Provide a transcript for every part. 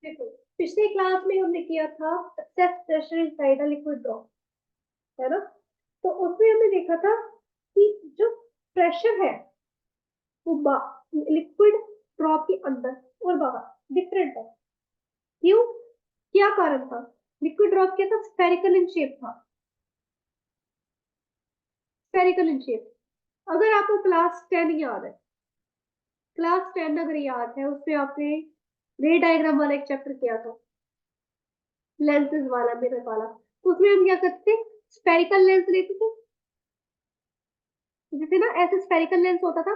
देखो पिछले क्लास में हमने किया था excess pressure inside a liquid drop, है ना। तो उसमें हमने देखा था कि जो प्रेशर है वो लिक्विड ड्रॉप के अंदर और बाहर डिफरेंट है। क्यों? क्या कारण था? लिक्विड ड्रॉप क्या था? स्फेरिकल इन शेप था, स्फेरिकल इन शेप। अगर आपको क्लास 10 याद है, क्लास 10 अगर याद है, उसमें आपने रे डायग्राम वाला एक चैप्टर किया था, लेंसेज वाला, मिरर वाला। तो उसमें हम क्या करते थे? स्फेरिकल लेंस लेते थे। जैसे ना ऐसे स्फेरिकल लेंस होता था,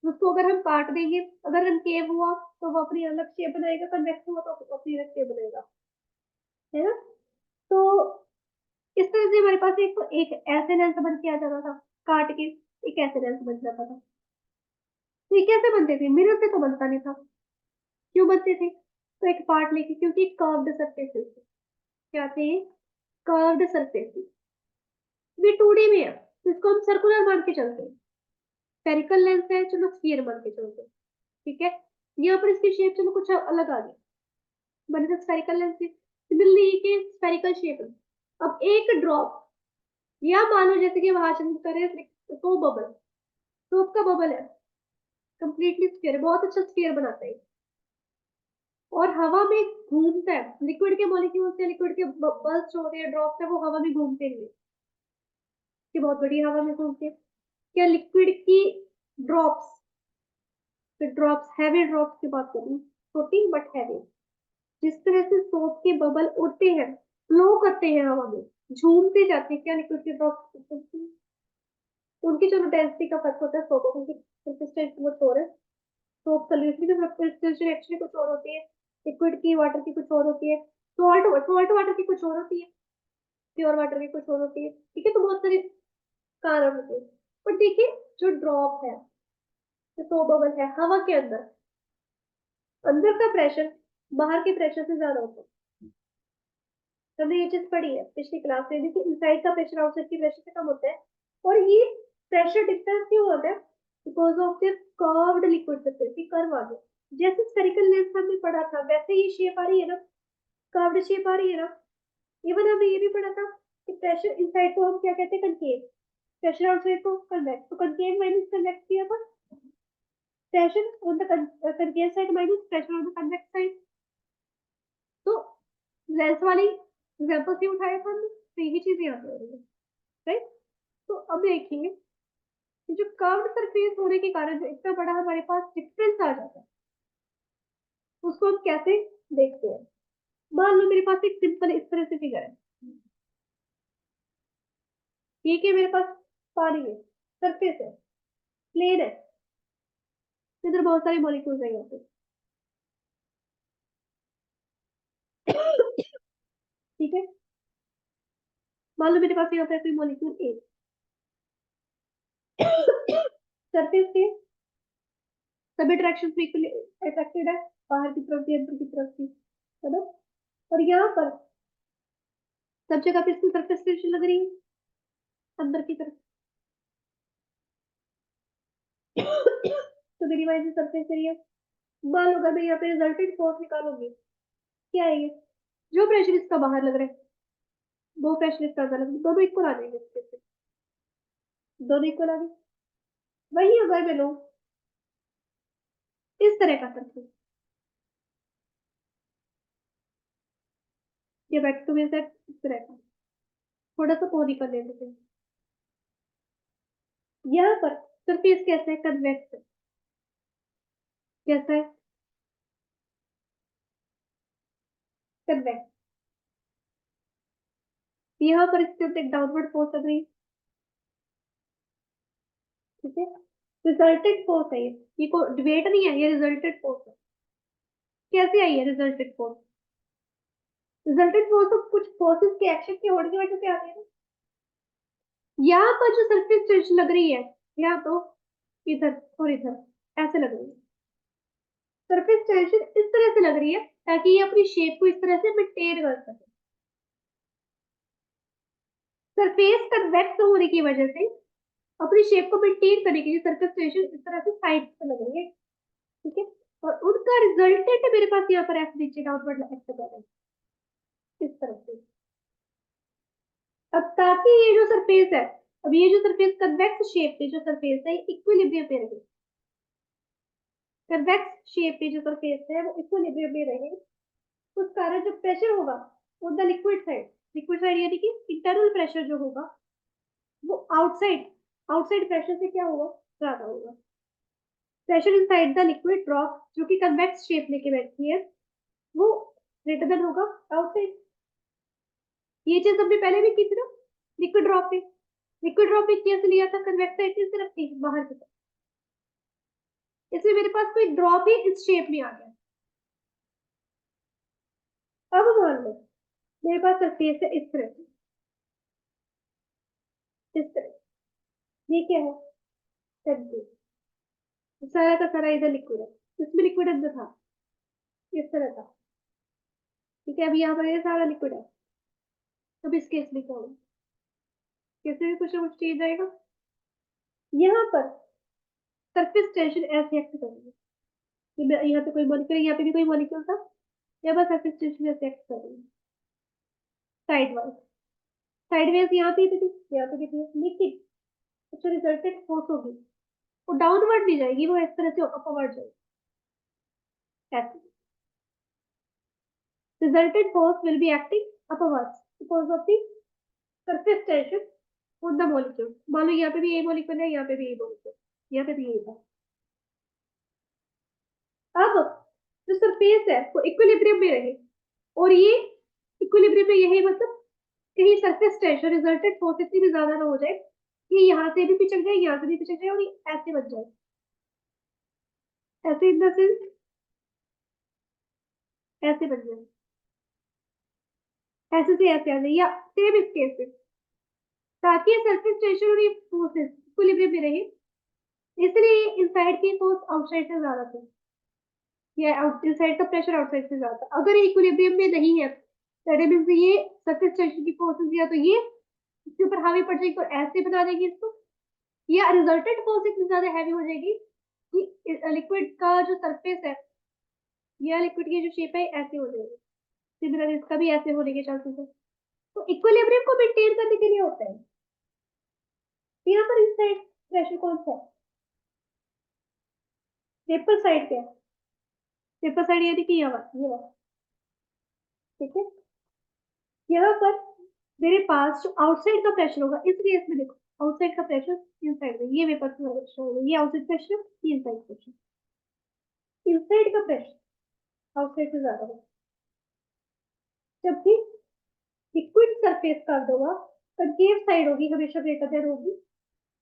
उसको अगर हम काट देंगे, अगर कनकेव हुआ तो वो अपनी अलग शेप बनाएगा, कन्वेक्स हुआ तो अपनी अलग शेप बनाएगा, है ना। तो इस तरह से हमारे पास एक ऐसे लेंस बन के आ जाता था, काट के एक ऐसे लेंस बन जाता था। तो ये कैसे बनते थे? मिरर से तो बनता नहीं था। क्यों बनते थे? तो एक पार्ट लेके, क्योंकि कर्व्ड सरफेसेस क्या थे? Curved surfaces. ये 2D में है तो इसको हम सर्कुलर मान के चलते हैं। स्फेरिकल लेंस है, चलो स्फीयर मान के चलते हैं, ठीक है। यहाँ पर इसकी शेप चलो कुछ अलग आ गई, बने तो स्फेरिकल लेंस से। सिमिलरली के स्फेरिकल शेप। अब एक ड्रॉप, या मान लो जैसे कि वहां चंद करे तो बबल, तो उसका बबल है, कंप्लीटली स्फीयर, बहुत अच्छा स्फीयर बनाता है और हवा में घूमता है। लिक्विड के मॉलिक्यूल्स या लिक्विड के बल्स जो होते हैं, ड्रॉप्स है, वो हवा में घूमते हैं, कि बहुत बड़ी हवा में घूमते हैं। क्या लिक्विड की ड्रॉप्स, तो ड्रॉप्स, हैवी ड्रॉप्स की बात करूँ, छोटी बट हैवी, जिस तरह से सोप के बबल उड़ते हैं, फ्लो करते हैं हवा में, झूमते जाते हैं, क्या लिक्विड के ड्रॉप्स? उनकी जो डेंसिटी का फर्क होता है, सोप की कंसिस्टेंसी कुछ और है, सोप सॉल्यूशन की कंसिस्टेंसी एक्चुअली कुछ और होती है, लिक्विड की वाटर की कुछ और होती है, सॉल्ट वाटर की कुछ और होती है, प्योर वाटर की कुछ और होती है, ठीक है। तो बहुत सारे कारण होते हैं। पर देखिए, जो ड्रॉप है, जो सोप बबल है, हवा के अंदर, अंदर का प्रेशर बाहर के प्रेशर से ज्यादा होता है। हमने ये चीज पढ़ी है पिछली क्लास में भी कि इनसाइड का प्रेशर आउटसाइड की प्रेशर से कम होता है। और ये प्रेशर डिफरेंस क्यों होता है? Because of this curved liquid surface, ये कर्व आ गया। जैसे स्फेरिकल लेंस हमने पढ़ा था, वैसे ये शेप आ रही है ना, कर्व्ड शेप आ रही है ना। इवन हमने ये भी पढ़ा था कि प्रेशर इनसाइड को हम क्या कहते हैं? कनकेव। प्रेशर आउटसाइड को कन्वेक्स। तो कनकेव माइनस कन्वेक्स किया था, pressure on the concave side minus pressure on the convex side. तो लेंस वाली एग्जांपल से उठाया था हमने, तो यही चीज यहाँ पे हो रही है, राइट। तो अब देखिए, जो कर्व्ड सरफेस होने के कारण जो इतना बड़ा हमारे पास डिफरेंस आ जाता है, उसको हम कैसे देखते हैं? मान लो मेरे पास एक सिंपल इस तरह से फिगर है, ठीक है, मेरे पास पानी है, सरफेस है, प्लेन है, इधर बहुत सारे मॉलिक्यूल्स है यहाँ पे, ठीक है। मान लो मेरे पास यहाँ पे कोई मॉलिक्यूल ए, सरफेस पे सभी डायरेक्शन में इक्वली अट्रैक्टेड है, बाहर की तरफ भी अंदर की तरफ भी, है ना। और यहाँ पर सब जगह पे इसकी सरफेस टेंशन लग रही है अंदर की तरफ। तो मेरी वजह सरफेस एरिया, मान लो अगर मैं यहाँ पे रिजल्टेंट फोर्स निकालूंगी, क्या है ये? जो प्रेशर इसका बाहर लग रहा है, वो प्रेशर इसका अंदर लग रहा है, दोनों इक्वल आ जाएंगे इसके से, दोनों इक्वल आ गए। वही अगर मैं लूं इस तरह का सरफेस, ये बैक टू मेरे साथ इस तरह का, थोड़ा सा कोनी कर लेते हैं। यहाँ पर सरफेस कैसा है? कन्वेक्स है। कैसा है? कन्वेक्स। यहाँ पर इसके ऊपर एक डाउनवर्ड फोर्स लग रही है, ठीक है। रिजल्टेंट फोर्स है ये को डिबेट नहीं है, ये रिजल्टेंट फोर्स है। कैसे आई है रिजल्टेंट फोर्स? रिजल्टेंट फोर्स तो कुछ फोर्सेस के एक्शन के होने की वजह से आती है ना। यहाँ पर जो सरफेस टेंशन लग रही है, यहाँ तो इधर और इधर ऐसे लग रही है, सरफेस टेंशन इस तरह से लग रही है ताकि ये अपनी शेप को इस तरह से मेंटेन कर सके। सरफेस कन्वेक्स होने की वजह से अपनी शेप को मेंटेन करने के लिए सरफेस टेंशन इस तरह से साइड से लग रही है, ठीक है। और उनका उसका रिजल्टेंट मेरे पास यहाँ पर एफ नीचे डाउनवर्ड एक्ट कर रहा है इस तरह से। अब ताकि ये जो सरफेस है, अब ये जो सरफेस कन्वेक्स शेप पे जो सरफेस है इक्विलिब्रियम पे रहे, कन्वेक्स शेप पे जो सरफेस है वो इक्विलिब्रियम में रहे, उस कारण जो प्रेशर होगा ऑन द लिक्विड साइड यानी कि इंटरनल प्रेशर जो होगा वो आउटसाइड आउटसाइड प्रेशर से क्या होगा, ज्यादा होगा। Pressure inside the liquid drop जो कि कन्वेक्स शेप लेके बैठती है वो ग्रेटर देन होगा आउटसाइड। ये चीज हमने पहले भी की थी ना लिक्विड ड्रॉप पे। लिक्विड ड्रॉप पे कैसे लिया था, कन्वेक्स साइड की तरफ थी बाहर की तरफ। इसमें मेरे पास कोई ड्रॉप ही इस शेप में आ गया। अब मान लो मेरे पास सरफेस है इस तरह से, इस तरह ये क्या है, कंक्रीट। सारा का सारा इधर लिक्विड है, इसमें लिक्विड अंदर था, इस तरह था। ठीक है, अभी यहाँ पर ये सारा लिक्विड है। अब इस केस में क्या होगा, कैसे भी कुछ ना कुछ चेंज आएगा। यहाँ पर सरफेस टेंशन ऐसे एक्ट करेगी कि यहाँ पे कोई मॉलिक्यूल, यहाँ पे भी कोई मॉलिक्यूल था, यहाँ पर सरफेस टेंशन ऐसे एक्ट करेगी साइड वाइज। साइडवेज यहाँ पे भी थी, यहाँ पे भी थी, लेकिन जो रिजल्टेंट फोर्स होगी वो डाउनवर्ड नहीं जाएगी, वो इस तरह से अपवर्ड जाएगी ऐसे। Resultant force will be acting upwards because of the surface tension on the molecule। मान लो यहाँ पे भी ये मॉलिक्यूल है, यहाँ पे भी ये मॉलिक्यूल, यहाँ पे भी ये था। अब जो सरफेस है वो इक्विलिब्रियम में रहे, और ये इक्विलिब्रियम में यही मतलब कहीं सरफेस टेंशन रिजल्टेंट फोर्स इतनी भी ज्यादा ना हो जाए कि यहाँ से भी पिचक जाए, यहाँ से भी पिचक जाए, और ये ऐसे बन जाए, ऐसे इन द सेंस ऐसे बन जाए, ऐसे से ऐसे आ जाए, या सेम इस केस में, ताकि सरफेस टेंशन और ये फोर्सेस इक्विलिब्रियम में रहे। इसलिए इनसाइड की फोर्स आउटसाइड से ज्यादा थी, या आउट इनसाइड का प्रेशर आउटसाइड से ज्यादा। अगर इक्विलिब्रियम में नहीं है दैट मींस ये सरफेस टेंशन की फोर्सेस या तो ये इसके ऊपर हावी पड़ जाएगी और ऐसे बना देगी इसको, या रिजल्टेंट फोर्स इतनी ज्यादा हैवी हो जाएगी कि लिक्विड का जो सरफेस है या लिक्विड की जो शेप है ऐसे हो जाएगी। सिमिलर इसका भी ऐसे होने के चांसेस है। तो इक्विलिब्रियम को मेंटेन करने के लिए होता है। यहाँ पर इस साइड प्रेशर कौन सा है, वेपर साइड पे है, वेपर साइड यानी कि ये वाला। ठीक है, यहाँ पर मेरे पास जो आउटसाइड का प्रेशर होगा, इस केस में देखो आउटसाइड का प्रेशर इनसाइड में, ये वेपर का प्रेशर होगा, ये आउटसाइड प्रेशर, ये इनसाइड प्रेशर। इनसाइड का प्रेशर आउटसाइड से ज्यादा होगा, जबकि लिक्विड सरफेस का होगा कंकेव साइड होगी हमेशा ग्रेटर देन होगी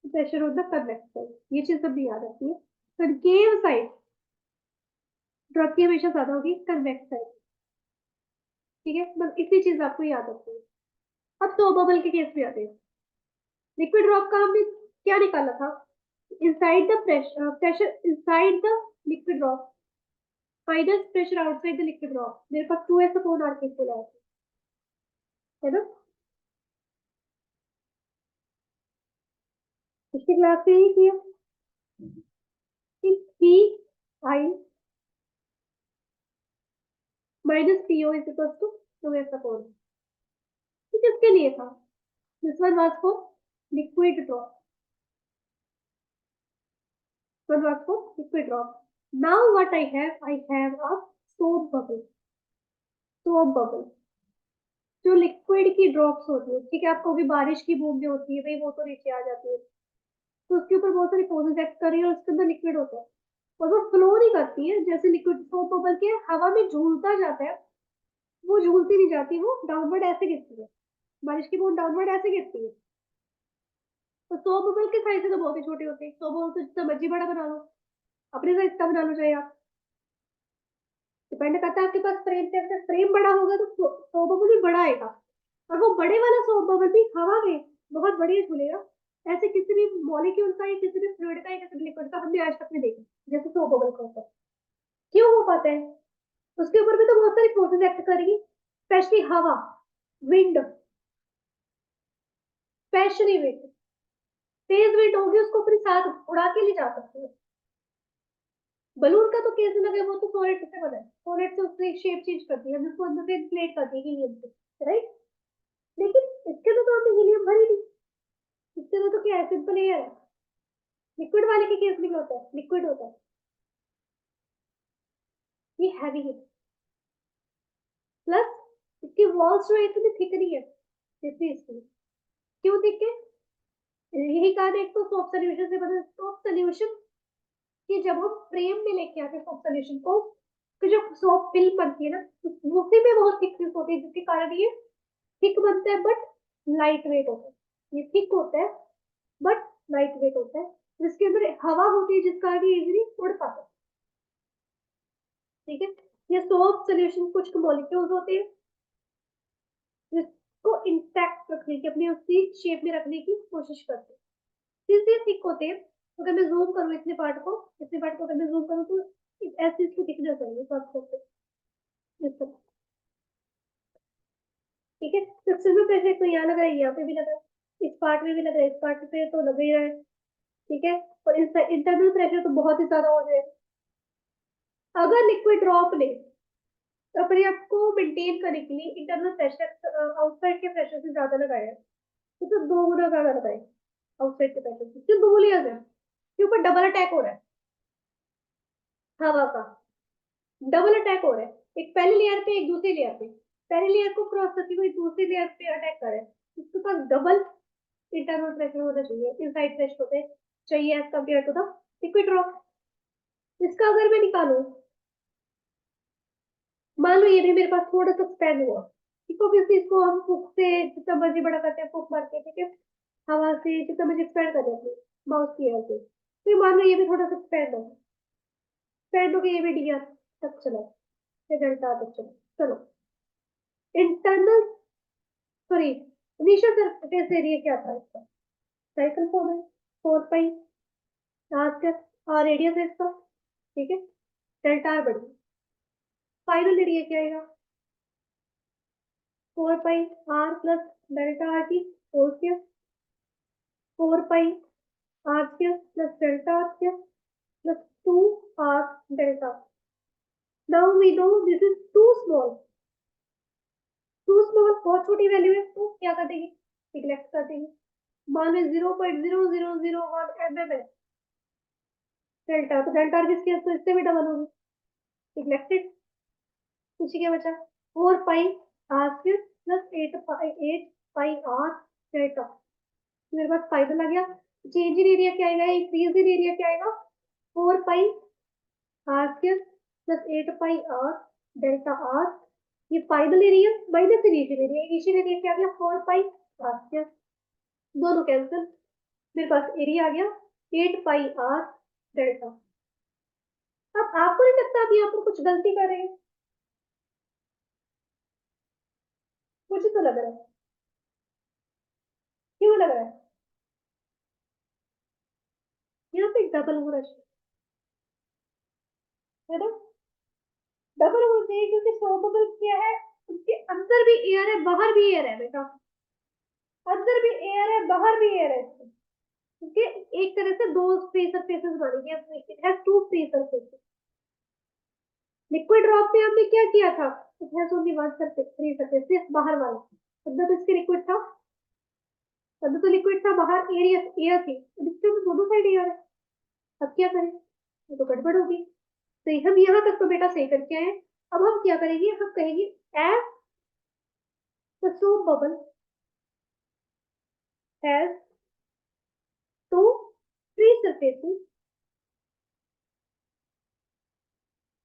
pressure on the convex side. ये चीज सबने याद रखनी है, कंकेव साइड ड्रॉप की हमेशा ज्यादा होगी कन्वेक्स साइड। ठीक है, बस इतनी चीज आपको याद रखनी है। अब तो बबल के केस में आते हैं। लिक्विड ड्रॉप का हमने क्या निकाला था, inside the pressure inside the liquid drop minus pressure outside the liquid drop। मेरे पास 2s अपॉन r के इक्वल है ना। पिछली क्लास में ही किया कि P I minus P O is equal to 2s upon. ये किसके लिए था, this one was for liquid drop, one was for liquid drop. Now what I have a soap bubble. Soap bubble जो liquid की drops होती है, ठीक है, आपको भी बारिश की बूंदें होती है भाई, वो तो नीचे आ जाती है, तो उसके ऊपर बहुत सारी फोर्सेस एक्ट कर रही है और उसके अंदर लिक्विड होता है, और वो फ्लो नहीं करती है जैसे लिक्विड सोप बबल के हवा में झूलता जाता है, वो झूलती नहीं जाती, वो डाउनवर्ड ऐसे गिरती है, बारिश की बूंद डाउनवर्ड ऐसे गिरती है। तो सोप बबल के साइज से तो बहुत ही छोटे होते हैं, सोप बबल तो जितना मर्जी बड़ा बना लो, अपने साइज का बना लो चाहे आप, डिपेंड करता है आपके पास फ्रेम पे, अगर फ्रेम बड़ा होगा तो सोप बबल भी बड़ा आएगा, और वो बड़े वाला सोप बबल भी हवा में बहुत बढ़िया झूलेगा। ऐसे किसी भी मॉलिक्यूल का या किसी भी फ्लूइड का या किसी भी लिक्विड का हमने आज तक नहीं देखा जैसे सोप बबल का होता है। क्यों हो पाता है, उसके ऊपर भी तो बहुत सारी फोर्सेस एक्ट करेगी, स्पेशली हवा, विंड, स्पेशली विंड, तेज विंड होगी उसको अपने साथ उड़ा के ले जा सकती है। बलून का तो केस अलग है, वो तो सॉलिड से बना है, सॉलिड से उसने शेप चेंज कर दिया, जिसको अंदर से इन्फ्लेट कर दी हीलियम से, राइट। लेकिन इसके अंदर तो हमने हीलियम भरी नहीं, इसके अंदर तो क्या है, सिंपल एयर है। लिक्विड वाले के केस में क्या होता है, लिक्विड होता है, ये हैवी है, प्लस इसकी वॉल्स जो है इतनी थिक नहीं है जैसे इसकी। क्यों थिक है? यही कारण है, एक तो सोप सोल्यूशन से बना सोप सोल्यूशन, कि जब हम फ्रेम में लेके आते हैं सोप सोल्यूशन को, तो जो सोप फिल्म बनती है ना, उसी में बहुत थिकनेस होती है, जिसके कारण ये थिक बनता है, बट लाइट वेट होता है। ये थिक होता है बट लाइट वेट होता है, जिसके अंदर हवा होती है, जिस कारण ये इजीली उड़ पाता है, ठीक है। ये सोप सोल्यूशन कुछ मॉलिक्यूल्स होते हैं जिसको इंटैक्ट रखने की, अपनी उसी शेप में रखने की कोशिश करते हैं, इसलिए थिक होते हैं। तो अगर मैं जूम करूँ इतने पार्ट को अगर मैं जूम करूँ, तो ऐसी इसकी थिकनेस है, सब करते हैं इस तरह, ठीक है। सक्सेसिव प्रेशर तो यहाँ लग रहा है, यहाँ पे भी लग रहा है, इस पार्ट में भी लग रहा है, इस पार्ट पे तो लग ही रहा है, ठीक है। और इंटरनल प्रेशर तो बहुत ही ज्यादा हो जाएगा। अगर लिक्विड ड्रॉप ले, तो अपने आप को मेंटेन करने के लिए इंटरनल प्रेशर आउटसाइड के प्रेशर से ज्यादा लगाया है, तो 2 गुना ज्यादा लगाए आउटसाइड के प्रेशर से, क्यों 2 लेयर है, के ऊपर डबल अटैक हो रहा है हवा का, डबल अटैक हो रहा है, एक पहली लेयर पे एक दूसरी लेयर पे, पहली लेयर को क्रॉस करके कोई दूसरी लेयर पे अटैक कर रहा है, इसके पास डबल इंटरनल प्रेशर होना चाहिए, इनसाइड प्रेशर होते चाहिए as compare to the liquid drop. इसका अगर मैं निकालू, मान लो ये भी मेरे पास थोड़ा सा स्पैन हुआ, ठीक है, ऑब्वियसली इसको हम फूक से जितना मर्जी बड़ा करते हैं, फूक मार के, ठीक है, हवा से जितना मर्जी स्पैन कर देते हैं माउस की एयर से, फिर मान लो ये भी थोड़ा सा स्पैन हो, स्पैन हो के ये भी डी तक चला, या डेल्टा तक चला, चलो internal, sorry, initial surface area क्या था इसका, साइकिल 4 पाई आर रेडियस है इसका, ठीक है, डेल्टा आर बढ़ी, फाइनल एरिया क्या आएगा, 4 pi R plus delta R की whole square, 4 pi are square plus delta R square plus 2 R delta. Now we know this is too small बहुत छोटी वैल्यू है, तो क्या कर देंगे, निगलेक्ट कर देंगे, मान लो 0.0001 mm है डेल्टा, तो डेल्टा आर किसके, तो इससे भी डबल होगी, निगलेक्टेड, पीछे क्या बचा, 4 pi are square plus 8 pi delta, मेरे पास फाइनल आ गया। चेंज इन एरिया क्या आएगा, इंक्रीज इन एरिया क्या आएगा, 4 pi are square plus 8 pi delta r, ये final area minus initial area क्या आ गया, 4 पाई आर स्क्वायर, दोनों कैंसिल, मेरे पास एरिया आ गया 8 पाई आर डेल्टा। अब आपको नहीं लगता अभी यहाँ पर कुछ गलती कर रहे हैं, मुझे तो लग रहा है, क्यों लग रहा है, यहाँ पे डबल होना चाहिए, है ना, डबल होना चाहिए, क्योंकि सौ बबल क्या है, उसके अंदर भी एयर है बाहर भी एयर है बेटा, अंदर भी एयर है बाहर भी एयर है इसके, क्योंकि एक तरह से दो फ्री सरफेसेस बनेंगे, it has two free surfaces. Liquid drop में हमने क्या किया था, it has only one surface, free surface, सिर्फ बाहर वाला, अंदर तो इसके लिक्विड था, अंदर तो लिक्विड था, बाहर एरिया एयर थी, अब इसके तो दोनों साइड एयर है, अब क्या करें, ये तो गड़बड़ होगी। तो हम यहाँ तक तो बेटा सही करके आए, अब हम क्या करेंगे, हम कहेंगे as the soap bubble has two free surfaces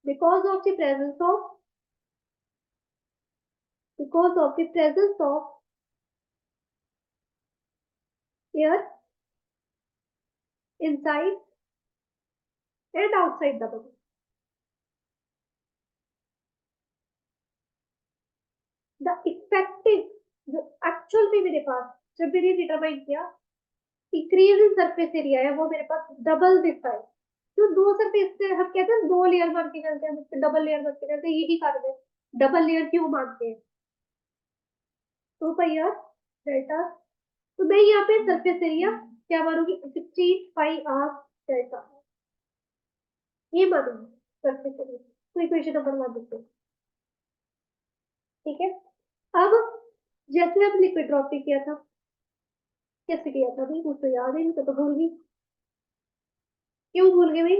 because of the presence of air inside and outside the bubble. The effective, जो एक्चुअल में मेरे पास जब मैंने डिटरमाइन किया, इंक्रीज इन सरफेस एरिया है, वो मेरे पास डबल दिखता है, तो दो सरफेस से हम कहते हैं दो लेयर बन के चलते हैं, डबल लेयर बन के चलते हैं, यही कारण है डबल लेयर क्यों मानते हैं, 2 पाई आर डेल्टा, तो मैं यहाँ पे सरफेस एरिया क्या मानूंगी, 16 पाई आर डेल्टा, ये मानेंगे सरफेस एरिया। तो इक्वेशन नंबर 1 लिखते हैं। ठीक है, अब जैसे अब लिक्विड ड्रॉप ने किया था, कैसे किया था भाई, मुझे तो याद ही नहीं, तो भूल गई। क्यों भूल गई भाई,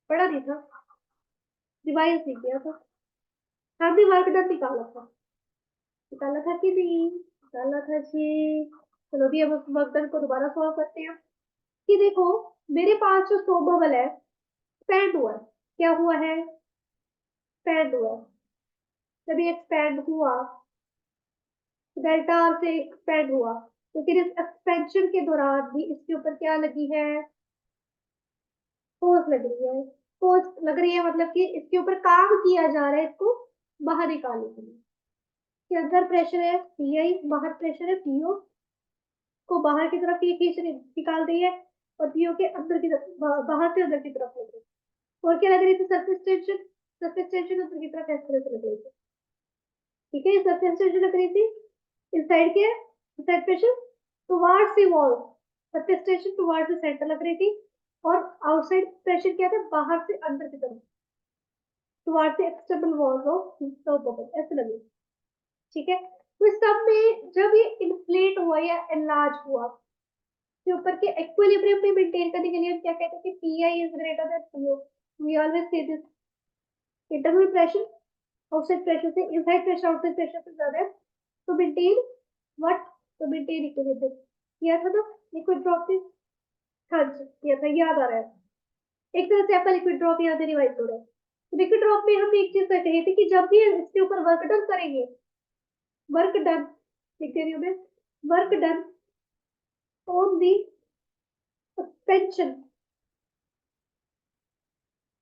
पढ़ा नहीं था, रिवाइज नहीं किया था। हमने वर्क डन निकाला था, निकाला था कि नहीं, निकाला था जी। चलो भी अब वर्क डन को दोबारा सॉल्व करते हैं। कि देखो, मेरे पास जो सोप बबल है, एक्सपैंड हुआ है। क्या हुआ है, एक्सपैंड हुआ है। जब ये एक्सपैंड हुआ, डेल्टा आर से एक्सपैंड हुआ, तो फिर इस एक्सपेंशन के दौरान भी इसके ऊपर क्या लगी है, फोर्स लग रही है। फोर्स लग रही है मतलब कि इसके ऊपर काम किया जा रहा है इसको बाहर निकालने के लिए। कि अंदर प्रेशर है पी आई, बाहर प्रेशर है पीओ, को बाहर की तरफ ये खींच निकाल रही है, और पीओ के अंदर की तरफ, बाहर से अंदर की तरफ लग रही है। और क्या लग रही थी, सरफेस टेंशन। सरफेस टेंशन अंदर की तरफ इस तरह से लग रही थी। ठीक है, सरफेस टेंशन लग रही थी इस साइड के, इस side pressure towards the wall, surface tension towards the centre लग रही थी। और आउटसाइड प्रेशर क्या था, बाहर से अंदर की तरफ, towards the external wall of the bubble, ऐसे लग रही थी। ठीक है, तो इस सब में जब ये इन्फ्लेट हुआ या एनलार्ज हुआ, के ऊपर के इक्विलिब्रियम पे मेंटेन करने के लिए हम क्या कहते हैं कि P I is greater than PO. We always say this, internal pressure outside pressure से, इनसाइड प्रेशर आउटसाइड प्रेशर से ज्यादा है, तो मेंटेन व्हाट, तो मेंटेन इक्विलिब्रियम। किया था ना लिक्विड ड्रॉप से, हाँ जी किया था, याद आ रहा है। एक तरह से आपका लिक्विड ड्रॉप यहाँ पे रिवाइज हो रहा है। लिक्विड ड्रॉप में हम एक चीज कर रहे थे कि जब भी इसके ऊपर वर्क डन करेंगे, वर्क डन लिख दे रही हूँ मैं, work done on the suspension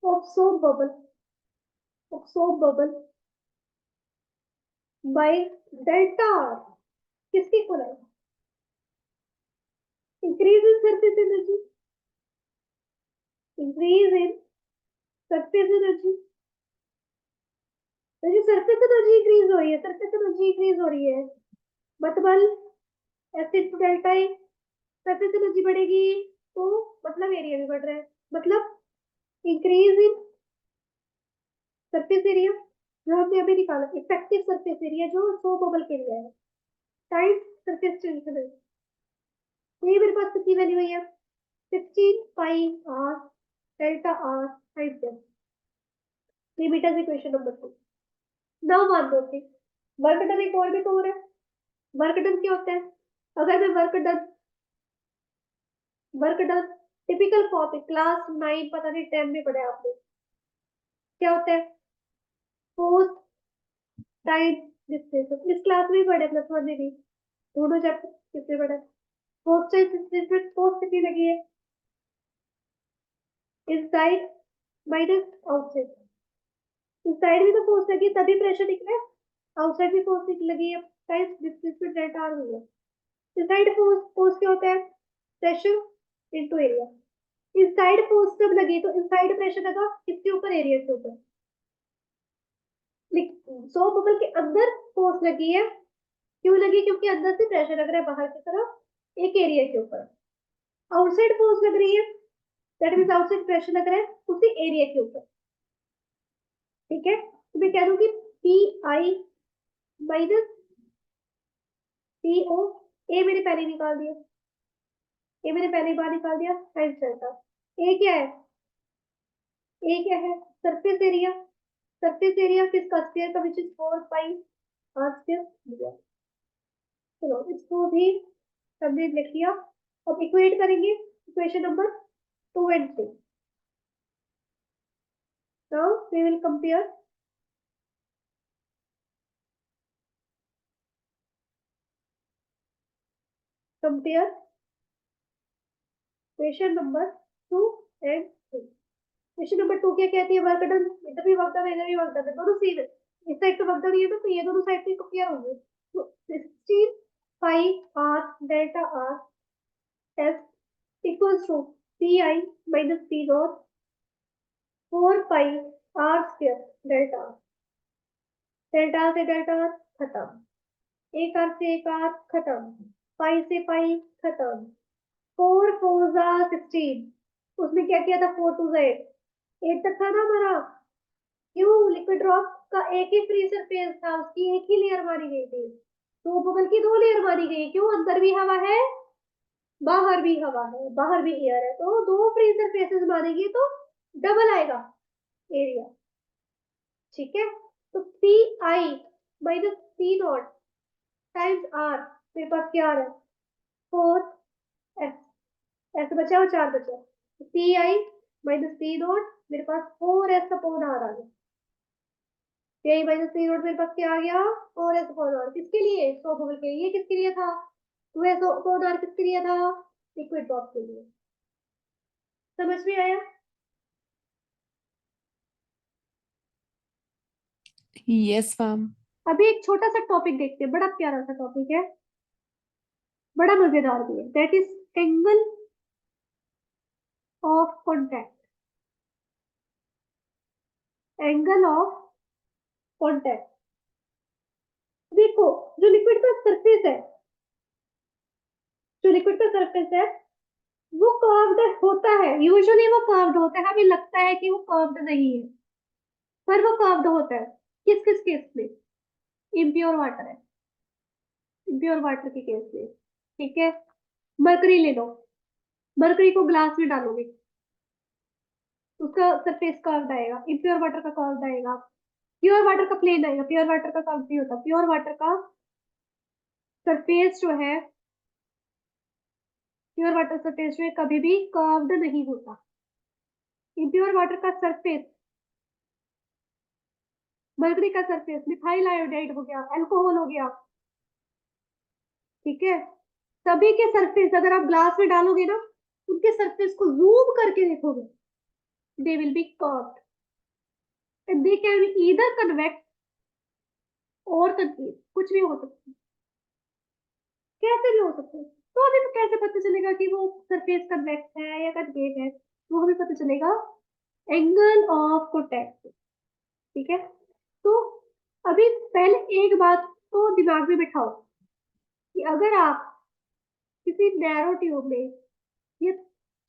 of soap bubble, of soap bubble by delta R, किसकी इक्वल है, increase in surface energy, increase in surface energy. तो ये सरफेस एनर्जी इंक्रीज हो रही है, सरफेस एनर्जी इंक्रीज हो रही है, मतलब एसिड to delta A, surface energy बढ़ेगी तो मतलब एरिया भी बढ़ रहा है, मतलब इंक्रीज इन सरफेस एरिया, जो हमने अभी निकाला इफेक्टिव सरफेस एरिया जो सो बबल के लिए है, टाइम सरफेस टेंशन है। तो ये मेरे पास कितनी वैल्यू है, 16 pi r delta r time ten. ये बीटा इक्वेशन नंबर 2। नाउ मान लो कि वर्क डन एक और भी तो हो रहा है। वर्क डन क्या होता है, अगर मैं work done, work done typical form class 9 पता नहीं 10 में पढ़ा है आपने, क्या होता है, पोस्ट टाइम डिस्प्लेसमेंट, इस क्लास में ही पढ़े प्लस वन में भी, दोनों चैप्टर किसने पढ़ा है। पोस्ट टाइम डिस्प्लेसमेंट, पोस्ट कितनी लगी है, इनसाइड माइनस आउटसाइड, इनसाइड भी तो पोस्ट लगी तभी प्रेशर निकला है, आउटसाइड भी पोस्ट लगी है, टाइम डिस्प्लेसमेंट डेल्टा आर हुई है। इनसाइड पोस्ट, पोस्ट क्या होता है, pressure into area. Inside force जब लगी तो इनसाइड प्रेशर लगा किसके ऊपर, एरिया के ऊपर। सो बबल के अंदर फोर्स लगी है, क्यों लगी, क्योंकि अंदर से प्रेशर लग रहा है बाहर की तरफ एक एरिया के ऊपर। आउटसाइड फोर्स लग रही है, दैट मींस आउटसाइड प्रेशर लग रहा है उसी एरिया के ऊपर। ठीक है, तो मैं कह दूंगी P I minus P O, ए मैंने पहले निकाल दिया, ए मैंने पहले बार निकाल दिया, टाइम्स डेल्टा। ए क्या है, ए क्या है, सरफेस एरिया, सरफेस एरिया किसका, स्फीयर का, which is 4 pi are square दिया। चलो इसको भी हमने लिख लिया। अब इक्वेट करेंगे equation number 2 and 3। Now we will compare, compare equation number 2 and 3। Equation number 2 क्या कहती है, वर्क डन, इधर भी वर्क डन इधर भी वर्क डन है, दोनों सेम है, इस साइड पे वर्क डन है तो ये दोनों साइड पे कंपेयर होंगे। तो 16 pi r delta r S equals to P I minus P naught 4 pi are square delta r, delta r से डेल्टा आर खत्म, एक आर से एक आर खत्म, पाई से पाई खत्म, 4 4 जा 16, उसमें क्या किया था, 4 2 जा 8, 8 तक था ना हमारा। क्यों? लिक्विड ड्रॉप का एक ही फ्री सरफेस था, उसकी एक ही लेयर मारी गई थी, तो बबल की 2 लेयर मारी गई। क्यों? अंदर भी हवा है, बाहर भी हवा है, बाहर भी एयर है, तो 2 फ्री सरफेसेस मारेगी तो डबल आएगा एरिया। ठीक है, तो P I minus P not times R, मेरे पास क्या आ रहा है? 4 एस, एस बचा और 4 बचा, P I minus P not, मेरे पास 4 एस अपॉन आर आ गया। P I minus P not मेरे पास क्या आ गया? 4 एस अपॉन आर। किसके लिए? सो बबल के लिए। किसके लिए था? 2 एस अपॉन आर किसके लिए था? लिक्विड ड्रॉप के लिए। समझ में आया? Yes ma'am. अभी एक छोटा सा टॉपिक देखते हैं, बड़ा प्यारा सा टॉपिक है, बड़ा मजेदार भी है, that is angle of contact. Angle of contact. देखो, जो लिक्विड का सरफेस है, जो लिक्विड का सरफेस है वो कर्व्ड होता है, यूजुअली वो कर्व्ड होता है, हमें लगता है कि वो कर्व्ड नहीं है, पर वो कर्व्ड होता है। किस किस केस में? इम्प्योर वाटर है, इम्प्योर वाटर के केस में। ठीक है, मरकरी ले लो, मरकरी को ग्लास में डालोगे, उसका सरफेस कर्व्ड आएगा, इम्प्योर वाटर का कर्व्ड आएगा, प्योर वाटर का प्लेन आएगा, प्योर वाटर का कर्व नहीं होता, प्योर वाटर का सरफेस जो है, प्योर वाटर सरफेस जो है कभी भी कर्व्ड नहीं होता। इम्प्योर वाटर का सरफेस, मरकरी का सरफेस मिथाइल आयोडाइड हो गया, अल्कोहल हो गया, ठीक है, सभी के सरफेस अगर आप ग्लास में डालोगे ना, उनके सरफेस को जूम करके देखोगे, they will be curved and they can be either convex और कंकेव, कुछ भी हो सकता है। कैसे भी हो सकता है, तो हमें कैसे पता चलेगा कि वो सरफेस कन्वेक्स है या कनकेव है? वो हमें पता चलेगा एंगल ऑफ कॉन्टैक्ट। ठीक है, तो अभी पहले एक बात तो दिमाग में बिठाओ कि अगर आप किसी नैरो ट्यूब में या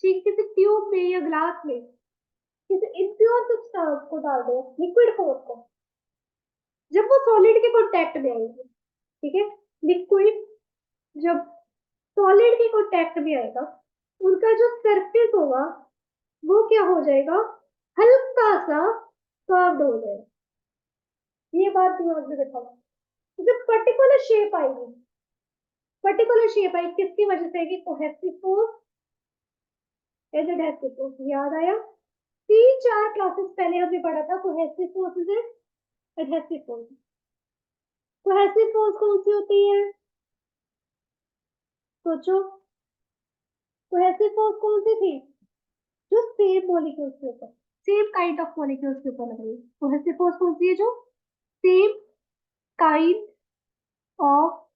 ठीक किसी ट्यूब में या ग्लास में किसी इम्प्योर सब्सटेंस को डाल दो, लिक्विड फोर्स को, जब वो सॉलिड के कांटेक्ट में आएंगे, ठीक है, लिक्विड जब सॉलिड के कांटेक्ट में आएगा, उनका जो सरफेस होगा वो क्या हो जाएगा? हल्का सा कर्व्ड हो जाएगा। ये बात दिमाग में रखा, जब पर्टिकुलर शेप आएगी, पर्टिकुलर शेप आएगी किसकी वजह से? आएगी कोहेसिव फोर्स, एडहेसिव फोर्स। याद आया? 3-4 क्लासेस पहले हमने पढ़ा था cohesive forces and adhesive force. Cohesive force कौन सी होती है? सोचो, कोहेसिव फोर्स कौन सी थी? जो सेम मॉलिक्यूल्स के ऊपर, सेम काइंड ऑफ मॉलिक्यूल्स के ऊपर लग रही है। कोहेसिव फोर्स कौन सी है? जो सेम काइंड ऑफ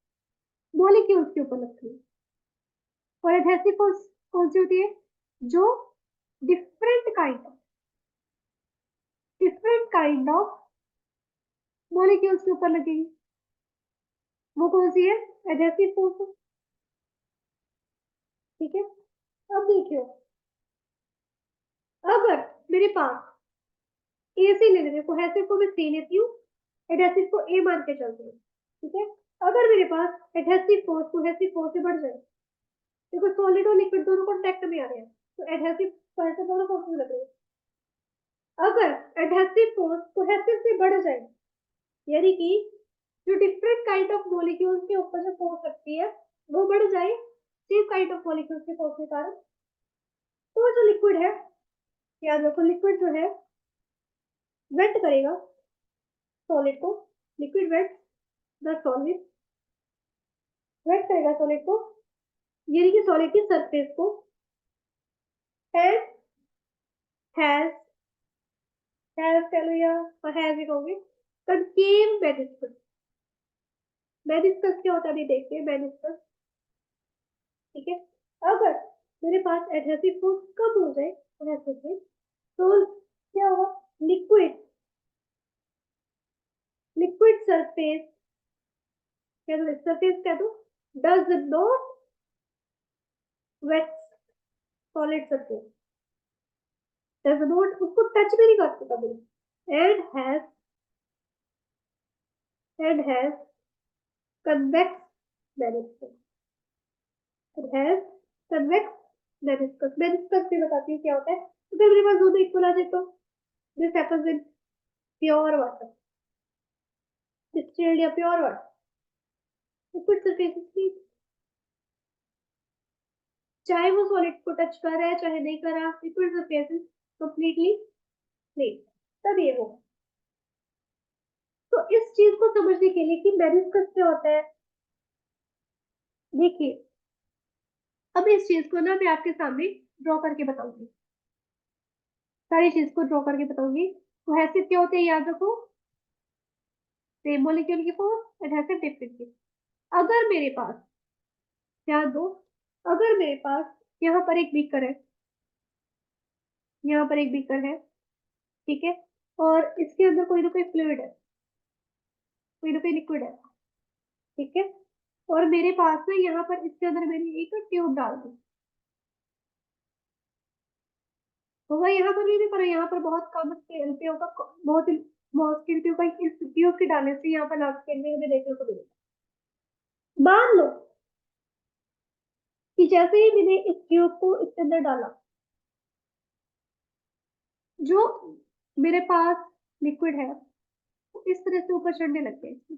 मॉलिक्यूल्स के ऊपर लगती है। और एडहेसिव फोर्स कौन सी होती है? जो डिफरेंट काइंड ऑफ मॉलिक्यूल्स के ऊपर लगेगी। वो कौन सी है? Adhesive force. ठीक है, अब देखियो, अगर मेरे पास ए से ले लेते हैं, कोहेसिव को मैं सी लेती हूँ, एडहेसिव को ए मान के चलती हूँ। ठीक है, अगर मेरे पास एडहेसिव फोर्स कोहेसिव फोर्स से बढ़ जाए, देखो सॉलिड और लिक्विड दोनों कांटेक्ट में आ रहे हैं, तो एडहेसिव कोहेसिव दोनों फोर्स में लग रहे हैं। अगर एडहेसिव फोर्स कोहेसिव से बढ़ जाए, यानी कि जो डिफरेंट काइंड ऑफ मॉलिक्यूल्स के ऊपर जो फोर्स लगती है वो बढ़ जाए सेम काइंड ऑफ मॉलिक्यूल्स के फोर्स के कारण, तो जो लिक्विड है, याद रखो लिक्विड जो है वेट करेगा सॉलिड को, liquid wet the solid, wet करेगा सॉलिड को, यानी कि सॉलिड की सरफेस को, एंड हैज, हैज कह लो या हैज ही कहोगे, कंकेव मेनिस्कस। मेनिस्कस क्या होता है अभी देखते हैं, मेनिस्कस। ठीक है, अगर मेरे पास एडहेसिव फोर्स कम हो जाए कोहेसिव से, तो क्या होगा? लिक्विड, लिक्विड सरफेस कह दो, सरफेस कह दो, does not wet solid surface, does not, उसको टच भी नहीं कर सकता बिल्कुल। And has convex meniscus, it has convex meniscus. Meniscus भी बताती हूँ क्या होता है। अगर मेरे पास दोनों इक्वल आ जाए तो this happens in pure water, distilled या प्योर वाटर, लिक्विड सरफेस की, चाहे वो सॉलिड को टच कर रहा है चाहे नहीं कर रहा, लिक्विड सरफेस कंप्लीटली क्लीन, तब ये होगा। तो इस चीज को समझने के लिए कि मेनिस्कस क्या होता है, देखिए अब इस चीज को ना मैं आपके सामने ड्रॉ करके बताऊंगी, सारी चीज को ड्रॉ करके बताऊंगी। कोहेसिव क्या होते हैं याद रखो, सेम मॉलिक्यूल की फोर्स, एडहेसिव डिफरेंट की। अगर मेरे पास, ध्यान दो, अगर मेरे पास यहाँ पर एक बीकर है, यहाँ पर एक बीकर है, ठीक है, और इसके अंदर कोई ना कोई फ्लूइड है, कोई ना कोई लिक्विड है, ठीक है, और मेरे पास में यहाँ पर इसके अंदर मैंने एक ट्यूब डाल दी, होगा यहाँ पर भी नहीं, पर यहाँ पर बहुत कम स्केल पे होगा, बहुत ही स्मॉल स्केल पे होगा, इस ट्यूब के डालने से यहाँ पर लार्ज स्केल में हमें देखने को मिलेगा। मान लो कि जैसे ही मैंने इस ट्यूब को इसके अंदर डाला, जो मेरे पास लिक्विड है वो इस तरह से ऊपर चढ़ने लग गया,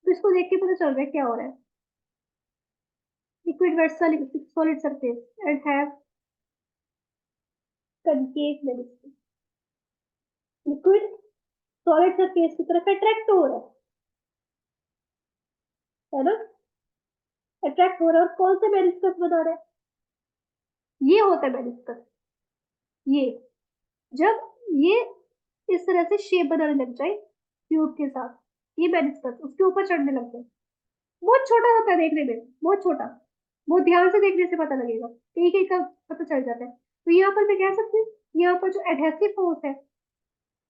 तो इसको देख के पता चल रहा है क्या हो रहा है। Liquid wet solid surface and have concave meniscus, liquid solid surface की तरफ अट्रैक्ट हो रहा है ना, अट्रैक्ट हो रहा है, और कौन सा मेनिस्कस बना रहा है, ये होता है मेनिस्कस। ये जब ये इस तरह से शेप बनाने लग जाए ट्यूब के साथ, ये मेनिस्कस उसके ऊपर चढ़ने लग जाए, बहुत छोटा होता है देखने में, बहुत छोटा, बहुत ध्यान से देखने से पता लगेगा, कहीं कहीं का पता चल जाता है। तो यहाँ पर मैं कह सकती हूँ यहाँ पर जो एडहेसिव फोर्स है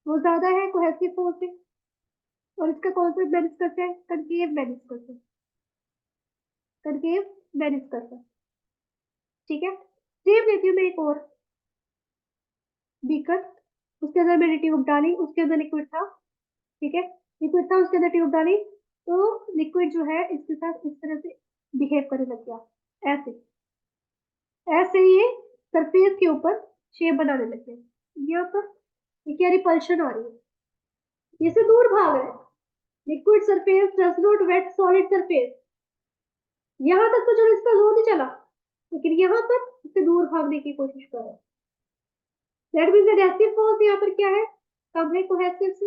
वो ज्यादा है कोहेसिव फोर्स से, और इसका कौन सा मेनिस्कस है, कनकेव मेनिस्कस है, कनकेव मेनिस्कस है, ठीक है। सेम लेती हूँ मैं एक और बीकर, उसके अंदर मैंने ट्यूब डाली, उसके अंदर लिक्विड था, ठीक है, लिक्विड था उसके अंदर ट्यूब डाली, तो लिक्विड जो है इसके साथ इस तरह से बिहेव करने लग गया, ऐसे ऐसे ही ये सरफेस के ऊपर शेप बनाने लग गया। यहाँ पर ये क्या रिपल्शन आ रही है, ये से दूर भाग रहा है, liquid surface does not wet solid surface, यहाँ तक तो चलो इसका जोर नहीं चला, लेकिन यहाँ पर इससे दूर भागने की कोशिश कर रहा है। दैट मींस एडहेसिव फोर्स यहाँ पर क्या है, कम है कोहेसिव से,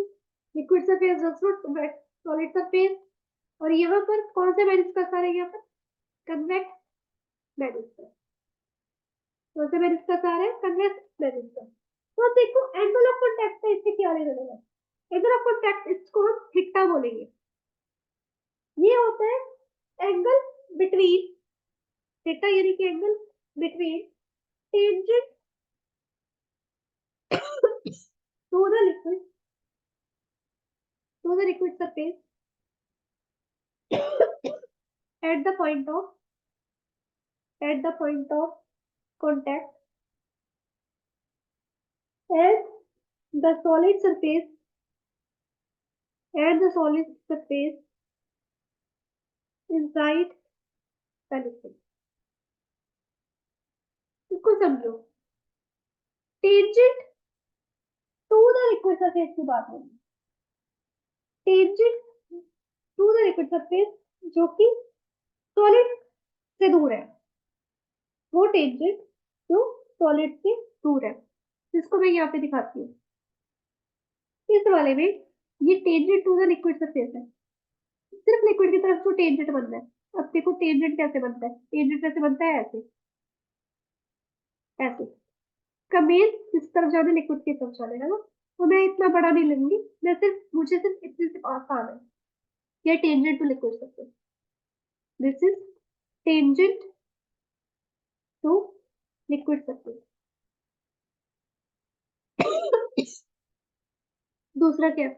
liquid surface does not wet solid surface, और यहाँ पर कौन सा मेनिस्कस आ रहा है, यहाँ पर कन्वेक्स मेनिस्कस, कौन सा मेनिस्कस आ रहा है, कन्वेक्स मेनिस्कस। तो देखो एंगल ऑफ कांटेक्ट का इससे क्या लेना देना, एंगल ऑफ कांटेक्ट इसको हम थीटा बोलेंगे, ये होता है एंगल बिटवीन, थीटा यानी कि angle between tangent to the liquid, to the liquid surface at the point of, at the point of contact, as the solid surface, and the solid surface inside the liquid। इसको समझो, tangent to the liquid surface की बात होगी, tangent to the liquid surface जो कि solid से दूर है, वो टेंजेंट जो सॉलिड से दूर है, जिसको मैं यहाँ पे दिखाती हूँ। इस वाले में ये tangent to the liquid surface है, सिर्फ लिक्विड की तरफ तो टेंजेंट बनता है। अब देखो टेंजेंट कैसे बनता है, टेंजेंट कैसे बनता है, ऐसे ऐसे, का मेन इस तरफ जाने, लिक्विड की तरफ जाने, है ना। तो मैं इतना बड़ा नहीं लूंगी, मैं सिर्फ, मुझे सिर्फ इतने से आसान है, ये tangent to liquid surface, this is tangent to liquid surface. दूसरा क्या,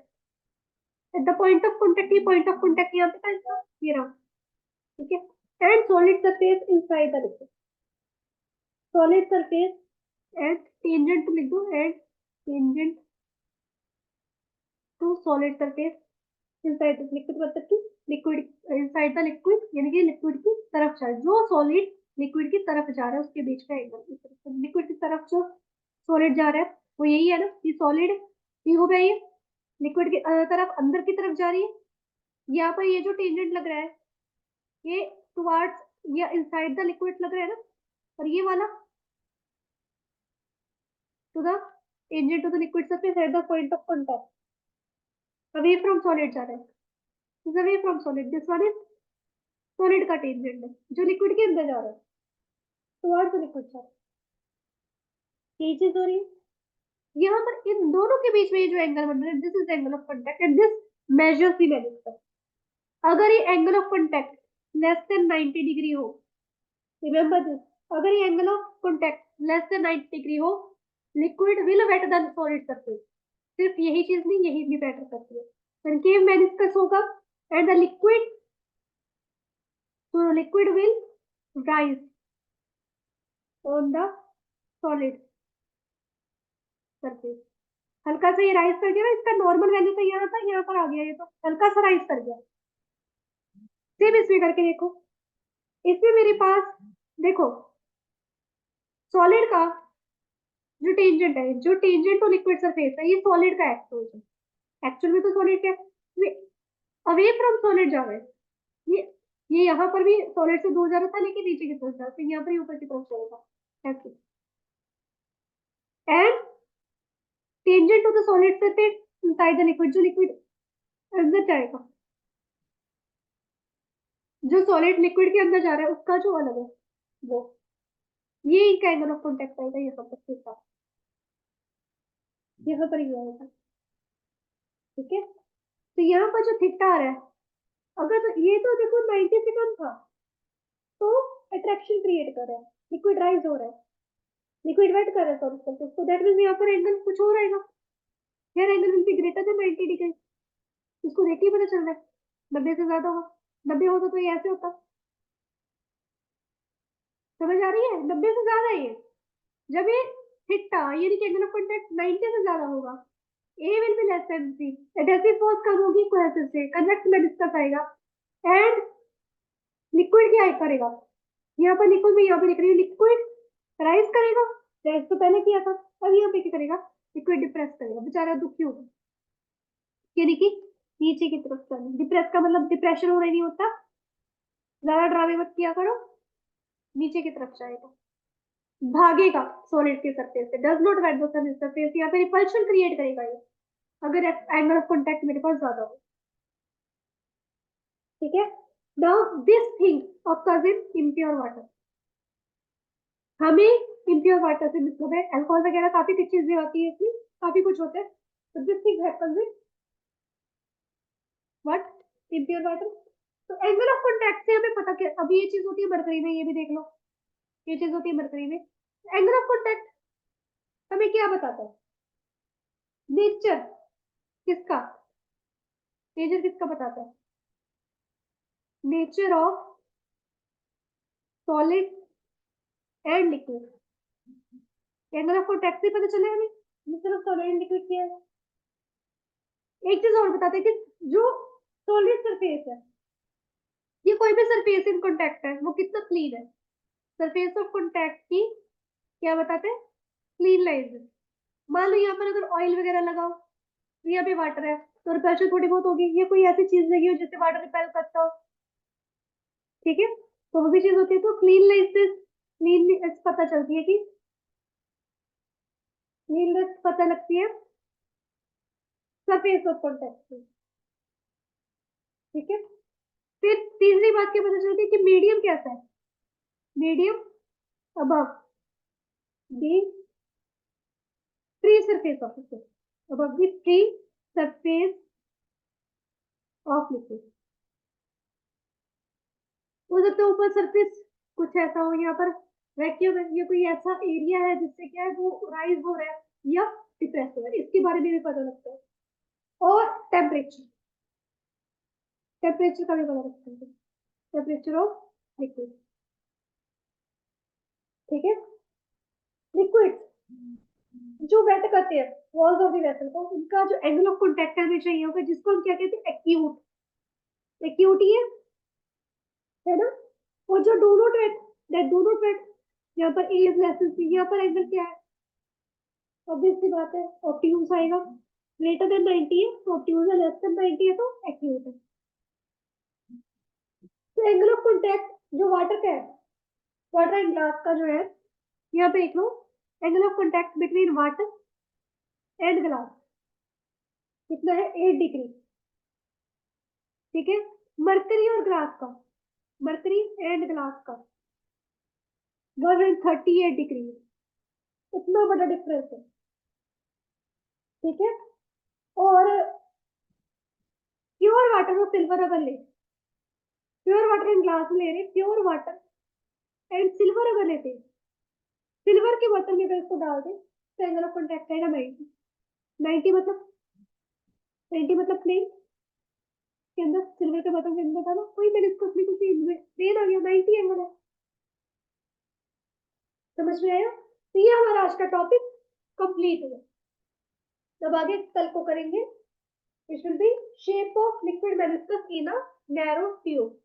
at the point of contact, ये पॉइंट ऑफ कॉन्टेक्ट यहाँ पे था इसका, ये रहा, ठीक है, and solid surface inside the liquid, solid surface and tangent लिख दो, and tangent to solid surface inside the liquid, मतलब कि लिक्विड इनसाइड द लिक्विड, यानी कि लिक्विड की तरफ जा, जो सॉलिड लिक्विड की तरफ जा रहा है उसके बीच का एंगल, लिक्विड की तरफ जो सॉलिड जा रहा है वो यही है ना, ये सॉलिड ये हो गया, ये लिक्विड की तरफ अंदर की तरफ जा रही है। यहाँ पर ये जो टेंजेंट लग रहा है ये टुवार्ड्स या इनसाइड द लिक्विड लग रहा है ना, और ये वाला to the tangent to the liquid surface at the point of contact, away from solid जा रहा है, is away from solid, this one is solid का टेंजेंट है जो लिक्विड के अंदर जा रहा है, टुवार्ड्स द लिक्विड जा रहा है, यही चीज हो रही है। यहाँ पर इन दोनों के बीच में ये जो एंगल बन रहा है, this is angle of contact and this measures the velocity. अगर ये angle of contact less than 90 degree हो, रिमेंबर दिस, अगर ये angle of contact less than 90 degree हो, liquid will wet the solid surface. सिर्फ यही चीज नहीं, यही भी मैटर करती है। कनकेव मेनिस्कस होगा and the liquid, so liquid will rise on the solid surface। हल्का सा ये राइज कर गया ना, इसका नॉर्मल वैल्यू तो यहाँ था, यहाँ पर आ गया, ये तो हल्का सा राइज कर गया। सेम इसमें करके देखो, इसमें मेरे पास देखो सॉलिड का जो टेंजेंट है, जो टेंजेंट टू लिक्विड सरफेस है, ये सॉलिड का एक्चुअल है, एक्चुअल में तो सॉलिड क्या है, अवे फ्रॉम सॉलिड जा रहा है, ये ये यहाँ पर भी सॉलिड से दूर जा रहा था लेकिन नीचे की तरफ जा रहा था, यहाँ पर ऊपर की तरफ जाएगा ऐसे, and tangent to the solid surface inside the liquid, जो लिक्विड अंदर जाएगा, जो सॉलिड लिक्विड के अंदर जा रहा है उसका जो अलग है वो, ये इनका एंगल ऑफ कांटेक्ट आएगा यहाँ पर सीधा, यहाँ पर ये आएगा, ठीक है। तो यहाँ पर जो थीटा आ रहा है, अगर तो ये तो देखो 90 से कम था तो अट्रैक्शन क्रिएट कर रहा है, लिक्विड राइज हो रहा है, लिक्विड वेट कर रहा है सॉलिड सरफेस, तो दैट मींस यहाँ पर एंगल कुछ और आएगा, यार angle will be greater than 90 degree, इसको देख के ही पता चल रहा है 90 से ज्यादा होगा, 90 होता तो ये ऐसे होता, समझ आ रही है, 90 से ज्यादा है ये, जब ये थीटा यानी कि एंगल ऑफ कांटेक्ट 90 से ज्यादा होगा, A will be less than C, adhesive force कम होगी कोहेसिव से, कन्वेक्स में डिस्कस आएगा, एंड लिक्विड क्या करेगा, यहाँ पर लिक्विड में यहाँ पे लिख रही है लिक्विड राइज करेगा, राइज तो पहले किया था, अब यहाँ पे क्या करेगा, लिक्विड डिप्रेस करेगा, बेचारा दुखी होगा, यानी कि नीचे की तरफ चलना, डिप्रेस का मतलब डिप्रेशन होना नहीं होता, ज्यादा ड्रामे मत किया करो, नीचे की तरफ जाएगा, भागेगा सॉलिड के सरफेस से, does not wet the surface, यहाँ पे रिपल्शन क्रिएट करेगा ये, अगर एंगल ऑफ कांटेक्ट मेरे पास ज्यादा हो, ठीक है। Now this thing occurs in impure water, हमें इम्प्योर वाटर से मतलब है, अल्कोहल वगैरह काफी कुछ चीजें होती है इसमें, काफी कुछ होता है, तो this thing happens in what, impure water. तो एंगल ऑफ कांटेक्ट से हमें पता क्या, अभी ये चीज होती है मरकरी में, ये भी देख लो, ये चीज होती है मरकरी में, एंगल ऑफ कांटेक्ट हमें क्या बताता है, नेचर किसका, नेचर किसका बताता है, nature of solid and liquid, angle of contact से पता चले हमें nature of solid and liquid क्या है। एक चीज और बताते हैं कि जो सॉलिड सरफेस है, ये कोई भी सरफेस इन कांटेक्ट है वो कितना क्लीन है, सरफेस ऑफ कांटेक्ट की क्या बताते हैं, क्लीन लाइंस। मान लो यहाँ पर अगर ऑयल वगैरह लगाओ, तो यहाँ पे वाटर है तो रिपल्शन थोड़ी बहुत होगी, ये कोई ऐसी चीज लगी हो जिससे वाटर रिपेल करता हो, ठीक है, तो वो भी चीज होती है, तो क्लीन लाइंस, क्लीन पता चलती है कि क्लीन पता लगती है सरफेस ऑफ कांटेक्ट, ठीक है। फिर तीसरी बात क्या पता चलती है कि मीडियम कैसा है, medium above the free surface of liquid, above the free surface of liquid, हो सकता है ऊपर सरफेस कुछ ऐसा हो, यहाँ पर वैक्यूम है, ये कोई ऐसा एरिया है जिससे क्या है वो राइज हो रहा है या डिप्रेस हो रहा है, इसके बारे में भी पता लगता है, और टेम्परेचर, टेम्परेचर का भी पता लगता है, टेम्परेचर ऑफ लिक्विड, ठीक है। लिक्विड जो वेट करते हैं वॉल्स ऑफ द वेसल को, उनका जो एंगल ऑफ कांटेक्ट हमेशा ये होगा, जिसको हम क्या कहते हैं, एक्यूट। एक्यूट ही है ना। और जो do not wet, that do not wet, यहाँ पर A is less than C, यहाँ पर एंगल क्या है, ऑब्वियस सी बात है, ऑप्टिम्म आएगा। ग्रेटर देन 90 है तो ऑप्टिम्म है, लेस देन 90 है तो एक्यूट है। तो एंगल ऑफ कांटेक्ट जो वाटर का है, वाटर एंड ग्लास का जो है, यहाँ पे देख लो, angle of contact between water and glass कितना है, 8 डिग्री। ठीक है। मरकरी और ग्लास का, मरकरी एंड ग्लास का 138 डिग्री, इतना बड़ा डिफरेंस है। ठीक है। और प्योर वाटर और सिल्वर अगर ले, प्योर वाटर एंड ग्लास में ले रहे, प्योर वाटर एंड सिल्वर अगर लेते, सिल्वर के बोतल में अगर इसको डाल दे तो एंगल ऑफ कांटेक्ट आएगा 90। 90 मतलब, 90 मतलब प्लेन के अंदर, सिल्वर के बोतल के अंदर डालो, कोई मैंने इसको अपनी कुछ प्लेन आ गया, 90 एंगल है। समझ में आया। तो ये हमारा आज का टॉपिक कंप्लीट हुआ। तब आगे कल को करेंगे, it will be shape of liquid meniscus in a narrow tube.